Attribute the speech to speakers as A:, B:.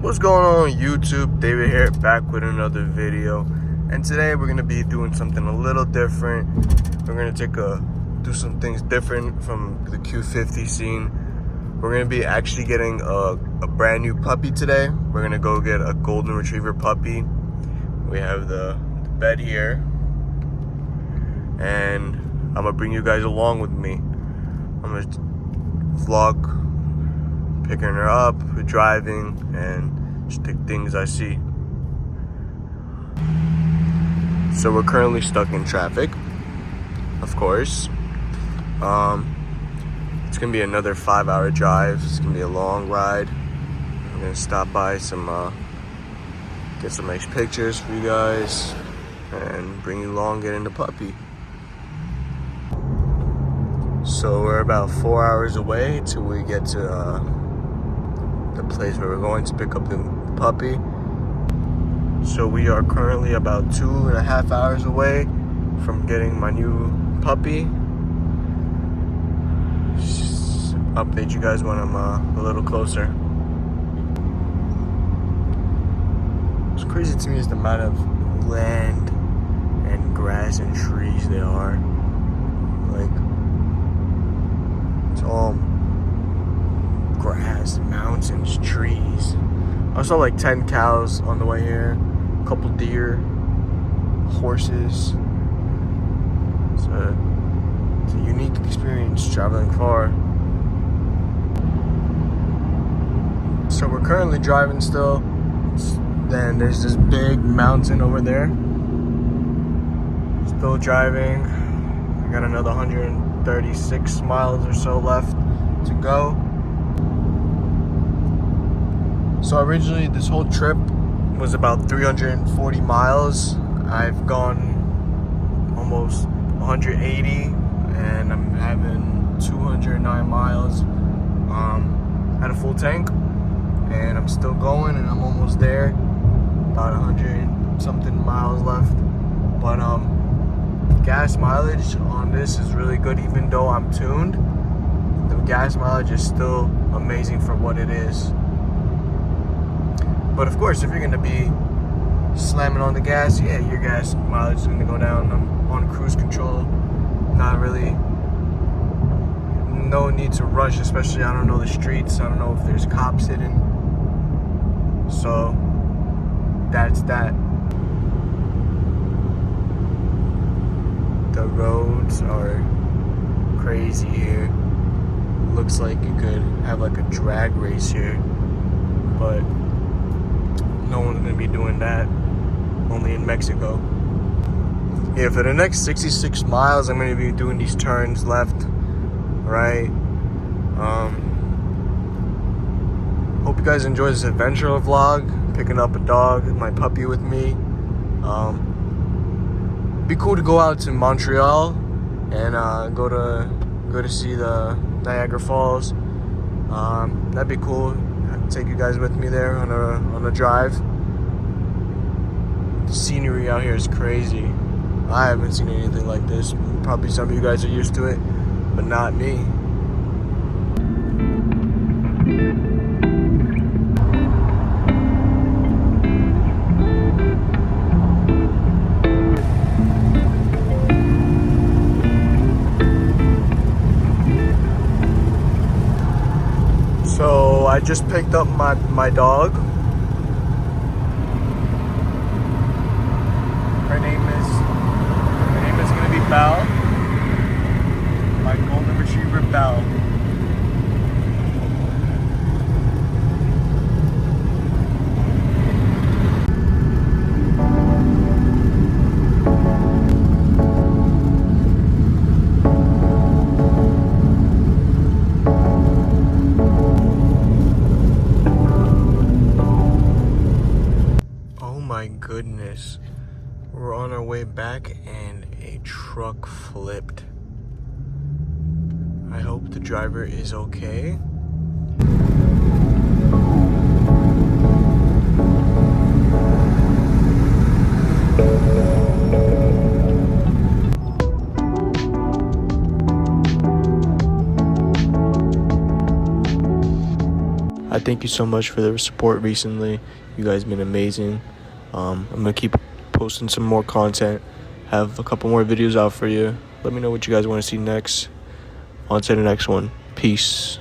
A: What's going on YouTube? David here, back with another video. And today we're gonna be doing something a little different. We're gonna do some things different from the Q50 scene. We're gonna be actually getting a brand new puppy today. We're gonna go get a golden retriever puppy. We have the bed here, and I'm gonna bring you guys along with me. I'm gonna vlog picking her up, driving, and just take things I see. So we're currently stuck in traffic, of course. It's gonna be another 5-hour drive. It's gonna be a long ride. I'm gonna stop by get some nice pictures for you guys and bring you along getting the puppy. So we're about 4 hours away till we get to the place where we're going to pick up the puppy. So we are currently about 2.5 hours away from getting my new puppy. Just update you guys when I'm a little closer. What's crazy to me is the amount of land and grass and trees there are. Like, it's all grass, mountains, trees. I saw like 10 cows on the way here, a couple deer, horses. It's a unique experience traveling far. So we're currently driving still. Then there's this big mountain over there. Still driving. I got another 136 miles or so left to go. So originally this whole trip was about 340 miles. I've gone almost 180 and I'm having 209 miles at a full tank, and I'm still going and I'm almost there. About 100 something miles left. But gas mileage on this is really good. Even though I'm tuned, the gas mileage is still amazing for what it is. But of course, if you're gonna be slamming on the gas, yeah, your gas mileage is gonna go down. I'm on cruise control, not really, no need to rush, especially I don't know the streets. I don't know if there's cops hidden. So that's that. The roads are crazy here. Looks like you could have like a drag race here, but no one's gonna be doing that, only in Mexico. Yeah, for the next 66 miles, I'm gonna be doing these turns left, right. Hope you guys enjoy this adventure vlog, picking up a dog, my puppy with me. Be cool to go out to Montreal and go to see the Niagara Falls. That'd be cool. Take you guys with me there on a drive. The scenery out here is crazy. I haven't seen anything like this. Probably some of you guys are used to it, but not me. So I just picked up my dog. Her name is gonna be Belle. My golden retriever Belle. My goodness, we're on our way back and a truck flipped. I hope the driver is okay. thank you so much for the support recently. You guys have been amazing. I'm gonna keep posting some more content, have a couple more videos out for you. Let me know what you guys want to see next. On to the next one. Peace.